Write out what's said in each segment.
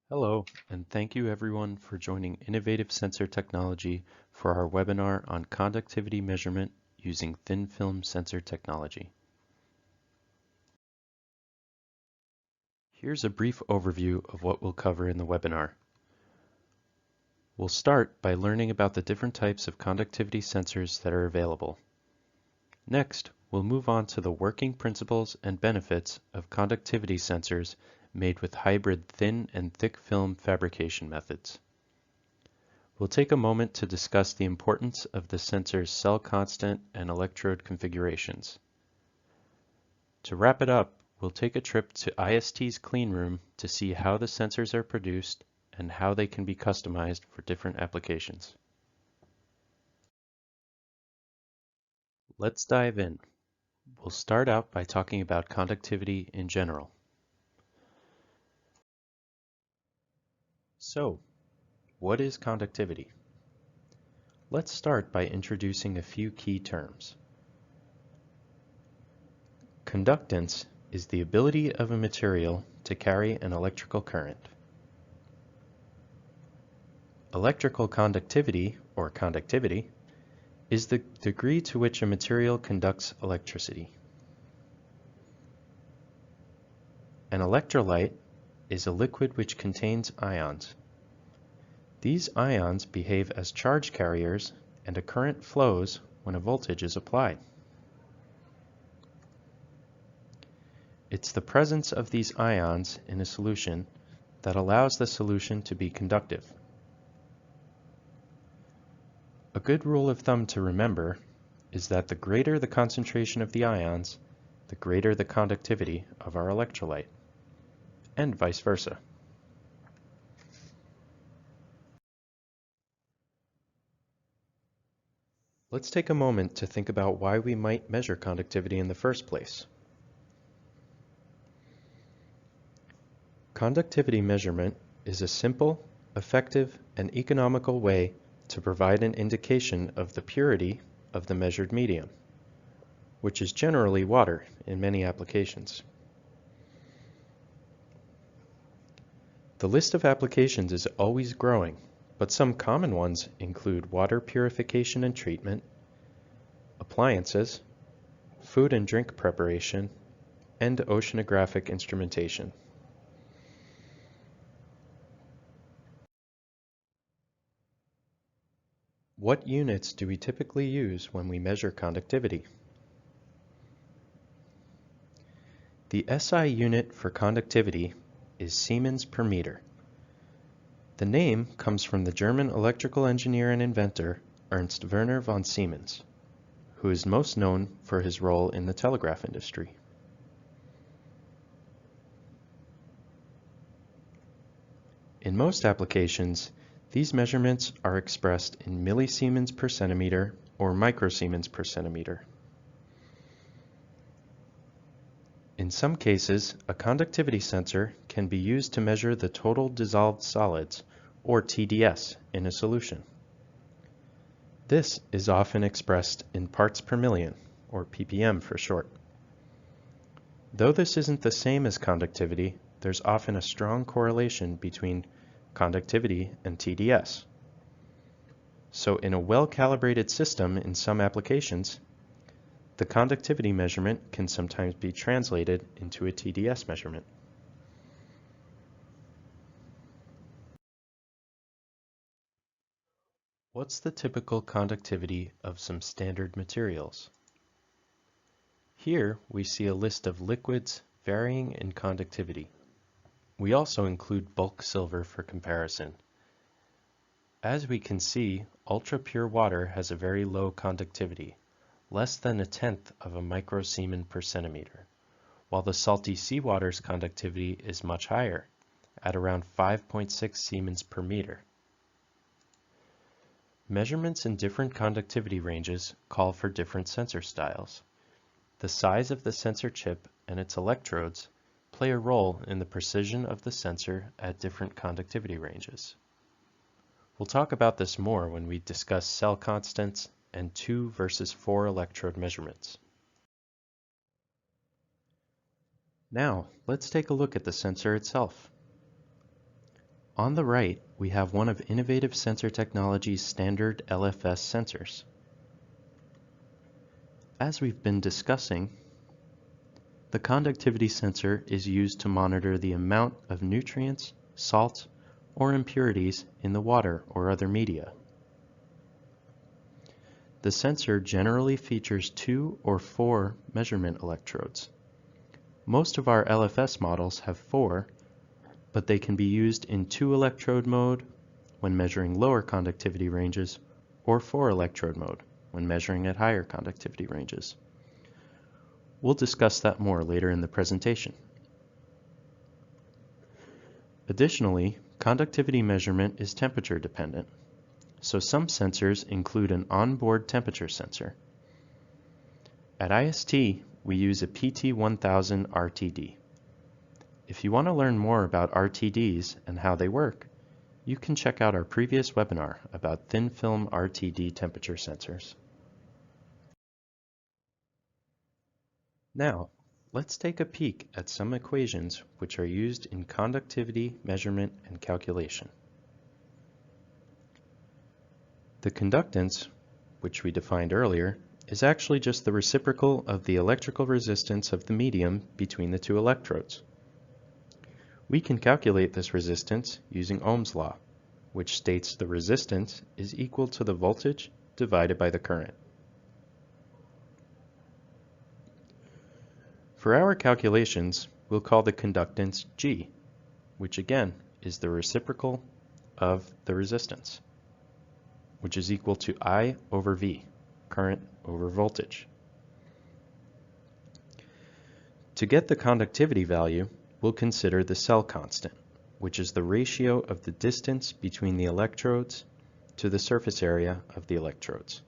Hello, and thank you everyone for joining Innovative Sensor Technology for our webinar on conductivity measurement using thin film sensor technology. Here's a brief overview of what we'll cover in the webinar. We'll start by learning about the different types of conductivity sensors that are available. Next, we'll move on to the working principles and benefits of conductivity sensors made with hybrid thin and thick film fabrication methods. We'll take a moment to discuss the importance of the sensor's cell constant and electrode configurations. To wrap it up, we'll take a trip to IST's cleanroom to see how the sensors are produced and how they can be customized for different applications. Let's dive in. We'll start out by talking about conductivity in general. So, what is conductivity? Let's start by introducing a few key terms. Conductance is the ability of a material to carry an electrical current. Electrical conductivity, or conductivity, is the degree to which a material conducts electricity. An electrolyte is a liquid which contains ions. These ions behave as charge carriers, and a current flows when a voltage is applied. It's the presence of these ions in a solution that allows the solution to be conductive. A good rule of thumb to remember is that the greater the concentration of the ions, the greater the conductivity of our electrolyte, and vice versa. Let's take a moment to think about why we might measure conductivity in the first place. Conductivity measurement is a simple, effective, and economical way to provide an indication of the purity of the measured medium, which is generally water in many applications. The list of applications is always growing, but some common ones include water purification and treatment, appliances, food and drink preparation, and oceanographic instrumentation. What units do we typically use when we measure conductivity? The SI unit for conductivity is Siemens per meter. The name comes from the German electrical engineer and inventor Ernst Werner von Siemens, who is most known for his role in the telegraph industry. In most applications, these measurements are expressed in millisiemens per centimeter or microsiemens per centimeter. In some cases, a conductivity sensor can be used to measure the total dissolved solids, or TDS, in a solution. This is often expressed in parts per million, or ppm for short. Though this isn't the same as conductivity, there's often a strong correlation between conductivity and TDS. So in a well-calibrated system in some applications, the conductivity measurement can sometimes be translated into a TDS measurement. What's the typical conductivity of some standard materials? Here we see a list of liquids varying in conductivity. We also include bulk silver for comparison. As we can see, ultra-pure water has a very low conductivity, less than 1/10 of a microsiemen per centimeter, while the salty seawater's conductivity is much higher, at around 5.6 siemens per meter. Measurements in different conductivity ranges call for different sensor styles. The size of the sensor chip and its electrodes play a role in the precision of the sensor at different conductivity ranges. We'll talk about this more when we discuss cell constants and 2 versus 4 electrode measurements. Now, let's take a look at the sensor itself. On the right, we have one of Innovative Sensor Technology's standard LFS sensors. As we've been discussing, the conductivity sensor is used to monitor the amount of nutrients, salts, or impurities in the water or other media. The sensor generally features 2 or 4 measurement electrodes. Most of our LFS models have 4, but they can be used in 2-electrode mode when measuring lower conductivity ranges, or 4-electrode mode when measuring at higher conductivity ranges. We'll discuss that more later in the presentation. Additionally, conductivity measurement is temperature dependent, so some sensors include an onboard temperature sensor. At IST, we use a PT1000 RTD. If you want to learn more about RTDs and how they work, you can check out our previous webinar about thin film RTD temperature sensors. Now, let's take a peek at some equations which are used in conductivity measurement and calculation. The conductance, which we defined earlier, is actually just the reciprocal of the electrical resistance of the medium between the 2 electrodes. We can calculate this resistance using Ohm's law, which states the resistance is equal to the voltage divided by the current. For our calculations, we'll call the conductance G, which again is the reciprocal of the resistance, which is equal to I over V, current over voltage. To get the conductivity value, we'll consider the cell constant, which is the ratio of the distance between the electrodes to the surface area of the electrodes.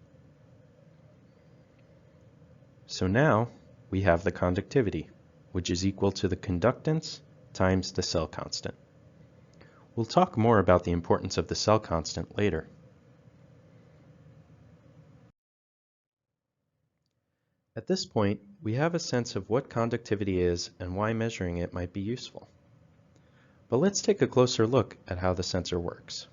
So now we have the conductivity, which is equal to the conductance times the cell constant. We'll talk more about the importance of the cell constant later. At this point, we have a sense of what conductivity is and why measuring it might be useful. But let's take a closer look at how the sensor works.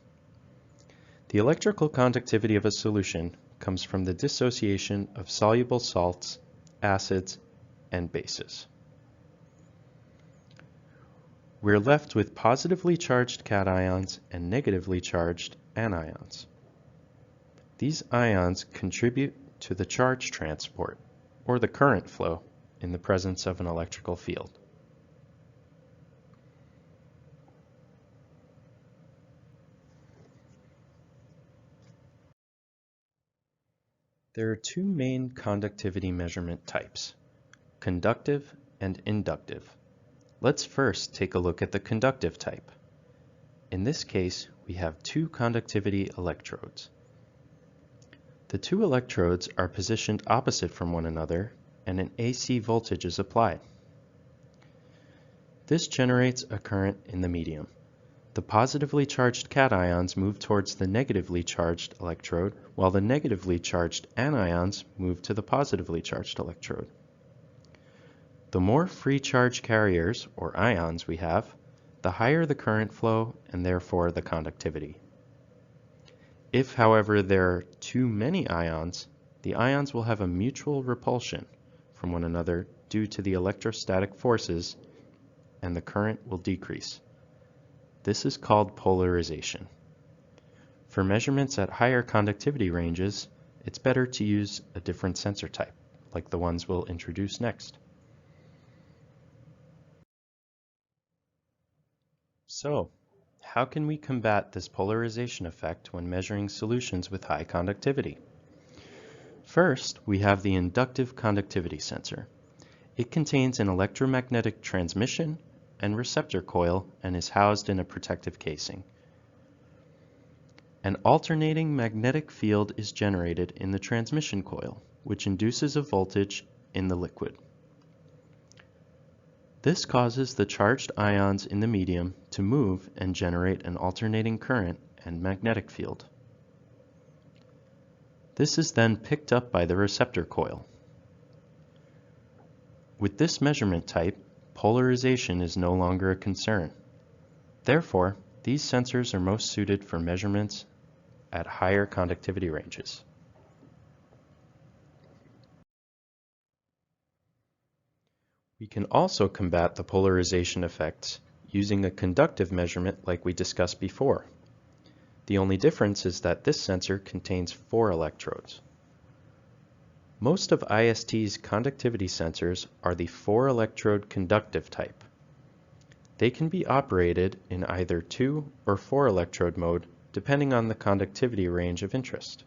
The electrical conductivity of a solution comes from the dissociation of soluble salts, acids, and bases. We're left with positively charged cations and negatively charged anions. These ions contribute to the charge transport, or the current flow, in the presence of an electrical field. There are 2 main conductivity measurement types, conductive and inductive. Let's first take a look at the conductive type. In this case, we have 2 conductivity electrodes. The 2 electrodes are positioned opposite from one another, and an AC voltage is applied. This generates a current in the medium. The positively charged cations move towards the negatively charged electrode, while the negatively charged anions move to the positively charged electrode. The more free charge carriers, or ions, we have, the higher the current flow and therefore the conductivity. If, however, there are too many ions, the ions will have a mutual repulsion from one another due to the electrostatic forces, and the current will decrease. This is called polarization. For measurements at higher conductivity ranges, it's better to use a different sensor type, like the ones we'll introduce next. So, how can we combat this polarization effect when measuring solutions with high conductivity? First, we have the inductive conductivity sensor. It contains an electromagnetic transmission and receptor coil and is housed in a protective casing. An alternating magnetic field is generated in the transmission coil, which induces a voltage in the liquid. This causes the charged ions in the medium to move and generate an alternating current and magnetic field. This is then picked up by the receptor coil. With this measurement type, polarization is no longer a concern. Therefore, These sensors are most suited for measurements at higher conductivity ranges. We can also combat the polarization effects using a conductive measurement like we discussed before. The only difference is that this sensor contains 4 electrodes. Most of IST's conductivity sensors are the 4-electrode conductive type. They can be operated in either 2 or 4-electrode mode depending on the conductivity range of interest.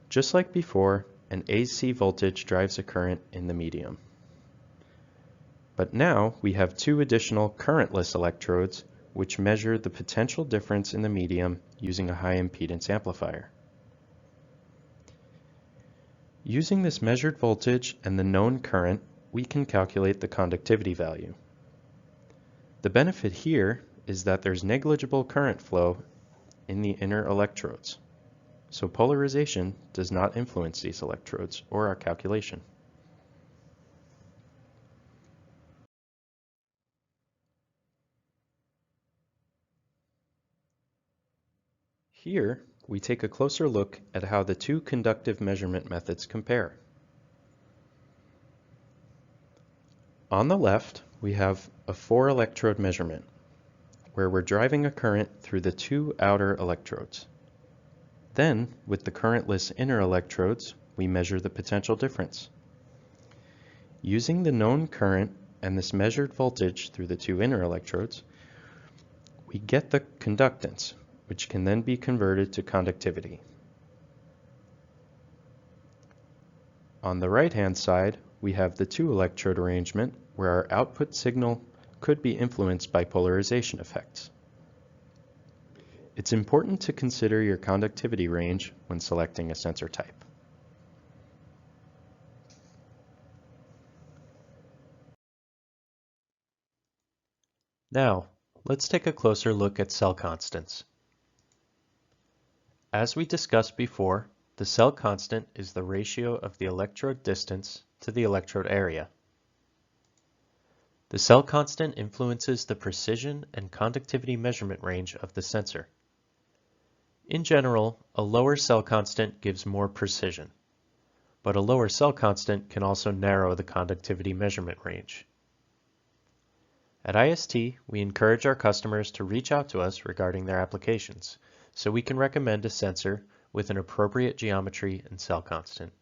Just like before, an AC voltage drives a current in the medium. But now we have 2 additional currentless electrodes which measure the potential difference in the medium using a high impedance amplifier. Using this measured voltage and the known current, we can calculate the conductivity value. The benefit here is that there's negligible current flow in the inner electrodes, so polarization does not influence these electrodes or our calculation. Here, we take a closer look at how the 2 conductive measurement methods compare. On the left, we have a 4-electrode measurement, where we're driving a current through the 2 outer electrodes. Then, with the currentless inner electrodes, we measure the potential difference. Using the known current and this measured voltage through the 2 inner electrodes, we get the conductance, which can then be converted to conductivity. On the right-hand side, we have the 2-electrode arrangement where our output signal could be influenced by polarization effects. It's important to consider your conductivity range when selecting a sensor type. Now, let's take a closer look at cell constants. As we discussed before, the cell constant is the ratio of the electrode distance to the electrode area. The cell constant influences the precision and conductivity measurement range of the sensor. In general, a lower cell constant gives more precision, but a lower cell constant can also narrow the conductivity measurement range. At IST, we encourage our customers to reach out to us regarding their applications, so we can recommend a sensor with an appropriate geometry and cell constant.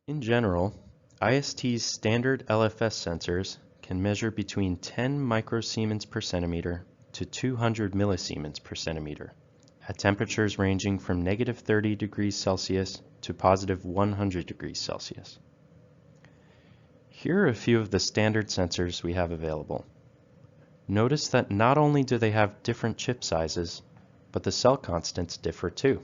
In general, IST's standard LFS sensors can measure between 10 microsiemens per centimeter to 200 millisiemens per centimeter at temperatures ranging from -30 degrees Celsius to +100 degrees Celsius. Here are a few of the standard sensors we have available. Notice that not only do they have different chip sizes, but the cell constants differ too.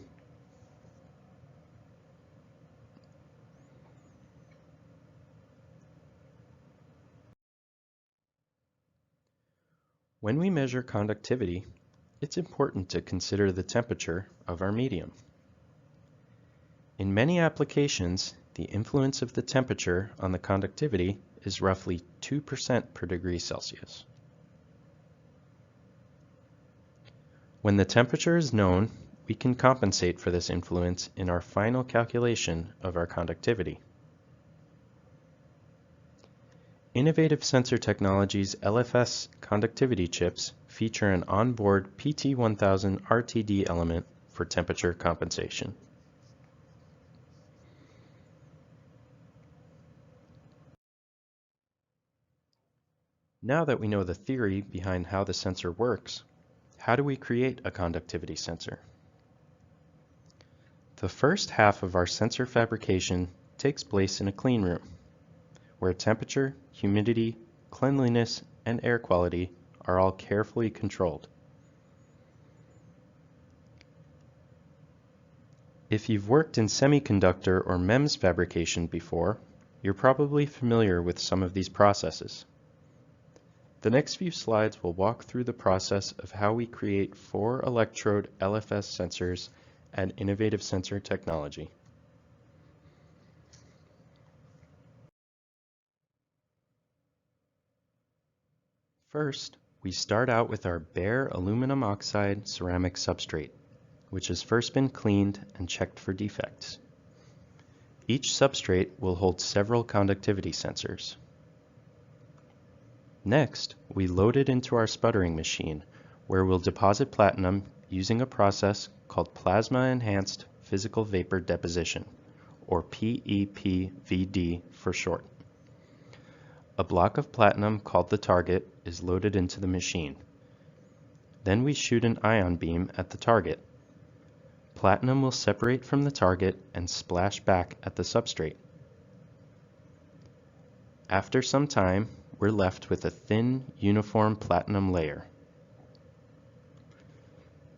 When we measure conductivity, it's important to consider the temperature of our medium. In many applications, the influence of the temperature on the conductivity is roughly 2% per degree Celsius. When the temperature is known, we can compensate for this influence in our final calculation of our conductivity. Innovative Sensor Technologies LFS conductivity chips feature an onboard PT1000 RTD element for temperature compensation. Now that we know the theory behind how the sensor works, how do we create a conductivity sensor? The first half of our sensor fabrication takes place in a clean room, where temperature, humidity, cleanliness, and air quality are all carefully controlled. If you've worked in semiconductor or MEMS fabrication before, you're probably familiar with some of these processes. The next few slides will walk through the process of how we create 4-electrode LFS sensors at Innovative Sensor Technology. First, we start out with our bare aluminum oxide ceramic substrate, which has first been cleaned and checked for defects. Each substrate will hold several conductivity sensors. Next, we load it into our sputtering machine, where we'll deposit platinum using a process called Plasma-Enhanced Physical Vapor Deposition, or PEPVD for short. A block of platinum called the target is loaded into the machine. Then we shoot an ion beam at the target. Platinum will separate from the target and splash back at the substrate. After some time, we're left with a thin, uniform platinum layer.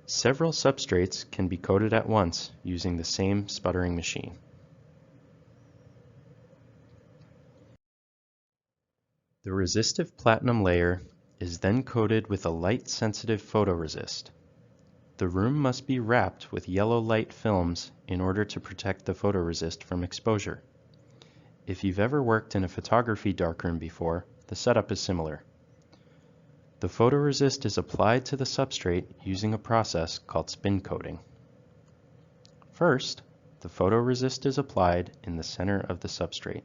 Several substrates can be coated at once using the same sputtering machine. The resistive platinum layer is then coated with a light-sensitive photoresist. The room must be wrapped with yellow light films in order to protect the photoresist from exposure. If you've ever worked in a photography darkroom before, the setup is similar. The photoresist is applied to the substrate using a process called spin coating. First, the photoresist is applied in the center of the substrate.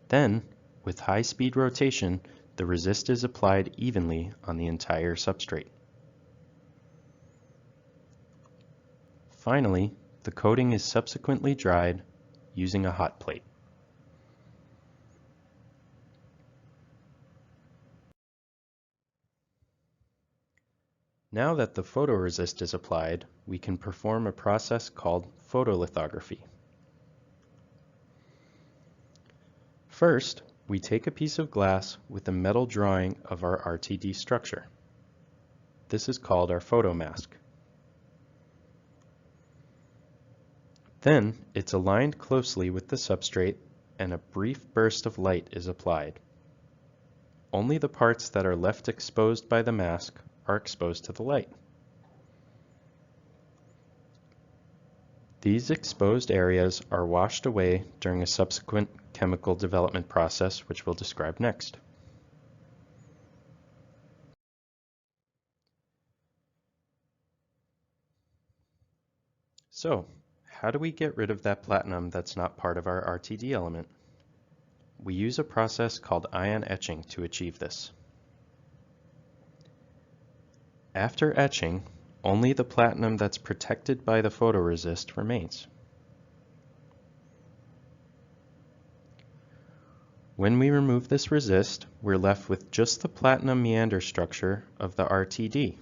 Then, with high-speed rotation, the resist is applied evenly on the entire substrate. Finally, the coating is subsequently dried using a hot plate. Now that the photoresist is applied, we can perform a process called photolithography. First, we take a piece of glass with a metal drawing of our RTD structure. This is called our photomask. Then, it's aligned closely with the substrate and a brief burst of light is applied. Only the parts that are left exposed by the mask are exposed to the light. These exposed areas are washed away during a subsequent chemical development process, which we'll describe next. So, how do we get rid of that platinum that's not part of our RTD element? We use a process called ion etching to achieve this. After etching, only the platinum that's protected by the photoresist remains. When we remove this resist, we're left with just the platinum meander structure of the RTD.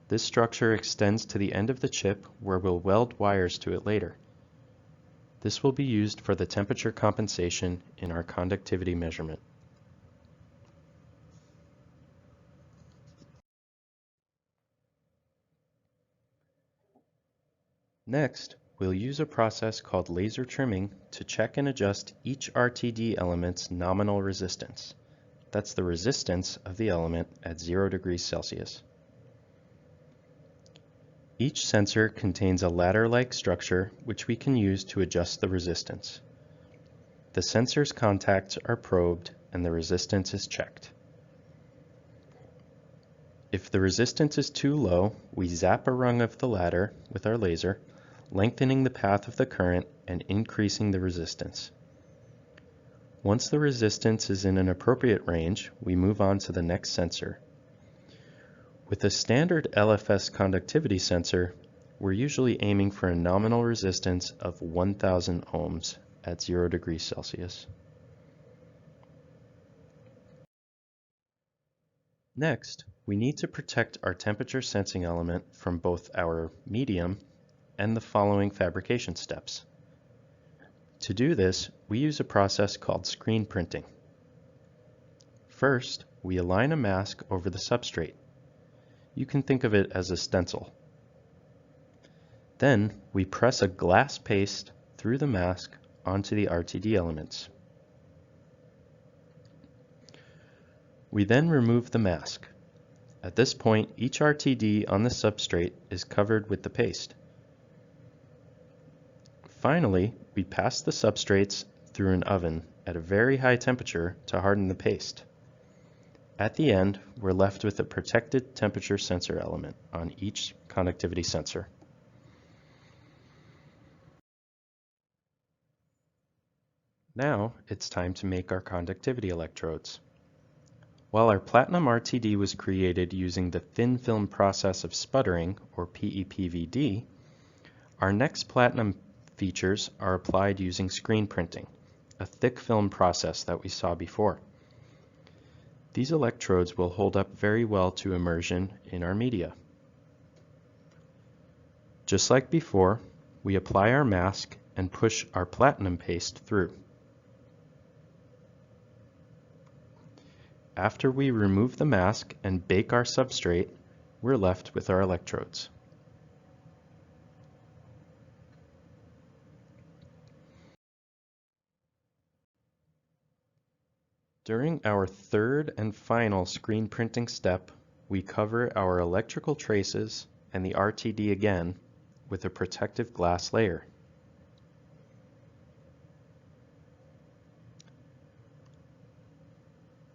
This structure extends to the end of the chip where we'll weld wires to it later. This will be used for the temperature compensation in our conductivity measurement. Next, we'll use a process called laser trimming to check and adjust each RTD element's nominal resistance. That's the resistance of the element at 0 degrees Celsius. Each sensor contains a ladder-like structure which we can use to adjust the resistance. The sensor's contacts are probed and the resistance is checked. If the resistance is too low, we zap a rung of the ladder with our laser, lengthening the path of the current and increasing the resistance. Once the resistance is in an appropriate range, we move on to the next sensor. With a standard LFS conductivity sensor, we're usually aiming for a nominal resistance of 1000 ohms at 0 degrees Celsius. Next, we need to protect our temperature sensing element from both our medium and the following fabrication steps. To do this, we use a process called screen printing. First, we align a mask over the substrate. You can think of it as a stencil. Then, we press a glass paste through the mask onto the RTD elements. We then remove the mask. At this point, each RTD on the substrate is covered with the paste. Finally, we pass the substrates through an oven at a very high temperature to harden the paste. At the end, we're left with a protected temperature sensor element on each conductivity sensor. Now it's time to make our conductivity electrodes. While our platinum RTD was created using the thin film process of sputtering, or PEPVD, our next platinum features are applied using screen printing, a thick film process that we saw before. These electrodes will hold up very well to immersion in our media. Just like before, we apply our mask and push our platinum paste through. After we remove the mask and bake our substrate, we're left with our electrodes. During our third and final screen printing step, we cover our electrical traces and the RTD again with a protective glass layer.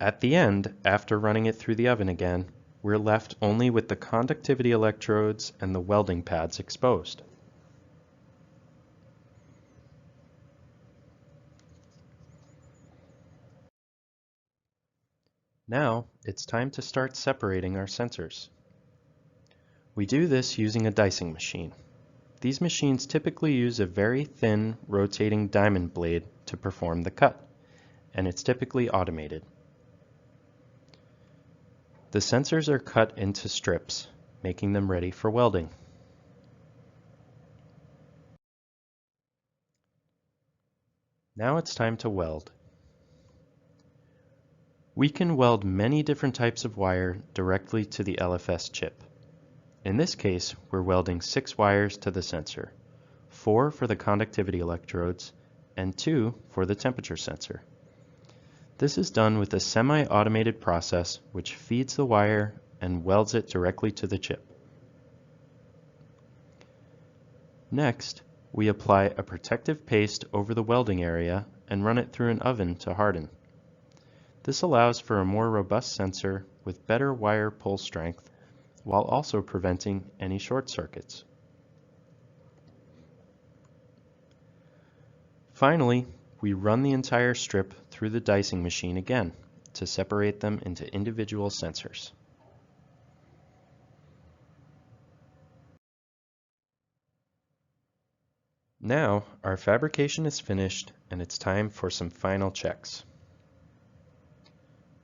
At the end, after running it through the oven again, we're left only with the conductivity electrodes and the welding pads exposed. Now, it's time to start separating our sensors. We do this using a dicing machine. These machines typically use a very thin, rotating diamond blade to perform the cut, and it's typically automated. The sensors are cut into strips, making them ready for welding. Now it's time to weld. We can weld many different types of wire directly to the LFS chip. In this case, we're welding 6 wires to the sensor, 4 for the conductivity electrodes, and 2 for the temperature sensor. This is done with a semi-automated process which feeds the wire and welds it directly to the chip. Next, we apply a protective paste over the welding area and run it through an oven to harden. This allows for a more robust sensor with better wire pull strength while also preventing any short circuits. Finally, we run the entire strip through the dicing machine again to separate them into individual sensors. Now, our fabrication is finished and it's time for some final checks.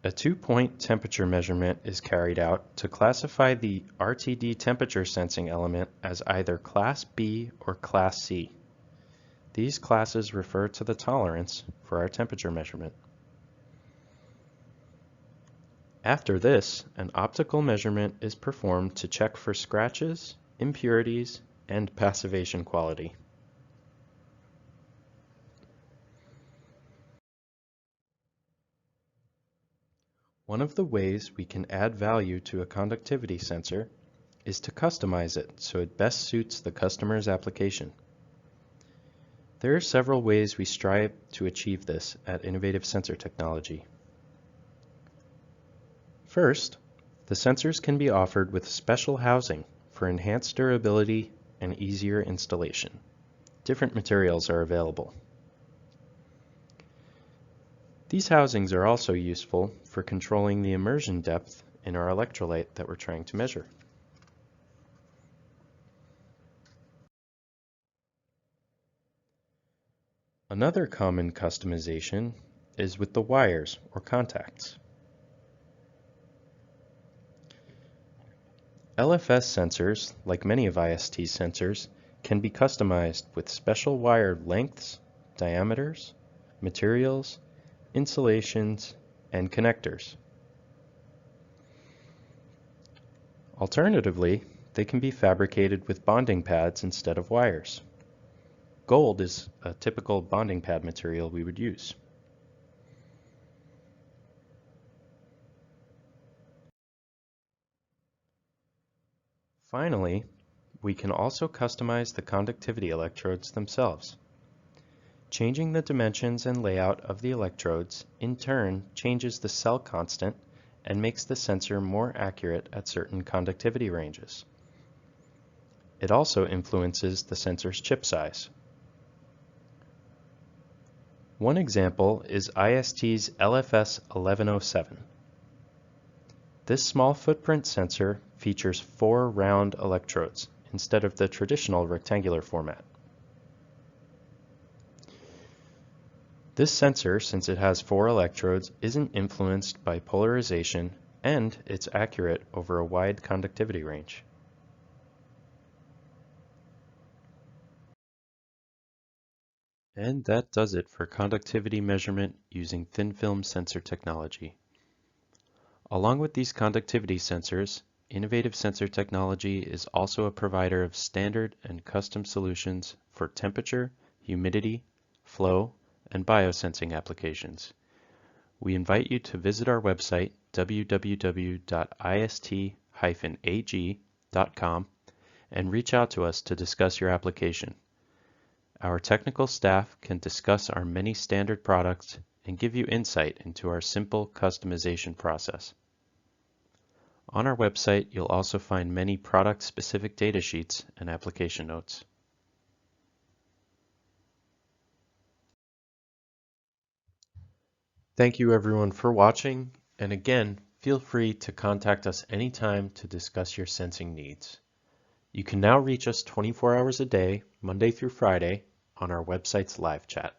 A 2-point temperature measurement is carried out to classify the RTD temperature sensing element as either Class B or Class C. These classes refer to the tolerance for our temperature measurement. After this, an optical measurement is performed to check for scratches, impurities, and passivation quality. One of the ways we can add value to a conductivity sensor is to customize it so it best suits the customer's application. There are several ways we strive to achieve this at Innovative Sensor Technology. First, the sensors can be offered with special housing for enhanced durability and easier installation. Different materials are available. These housings are also useful for controlling the immersion depth in our electrolyte that we're trying to measure. Another common customization is with the wires or contacts. LFS sensors, like many of IST sensors, can be customized with special wire lengths, diameters, materials, insulations, and connectors. Alternatively, they can be fabricated with bonding pads instead of wires. Gold is a typical bonding pad material we would use. Finally, we can also customize the conductivity electrodes themselves. Changing the dimensions and layout of the electrodes in turn changes the cell constant and makes the sensor more accurate at certain conductivity ranges. It also influences the sensor's chip size. One example is IST's LFS 1107. This small footprint sensor features 4 round electrodes instead of the traditional rectangular format. This sensor, since it has 4 electrodes, isn't influenced by polarization and it's accurate over a wide conductivity range. And that does it for conductivity measurement using thin film sensor technology. Along with these conductivity sensors, Innovative Sensor Technology is also a provider of standard and custom solutions for temperature, humidity, flow, and biosensing applications. We invite you to visit our website www.ist-ag.com and reach out to us to discuss your application. Our technical staff can discuss our many standard products and give you insight into our simple customization process. On our website, you'll also find many product-specific data sheets and application notes. Thank you everyone for watching, and again, feel free to contact us anytime to discuss your sensing needs. You can now reach us 24 hours a day, Monday through Friday, on our website's live chat.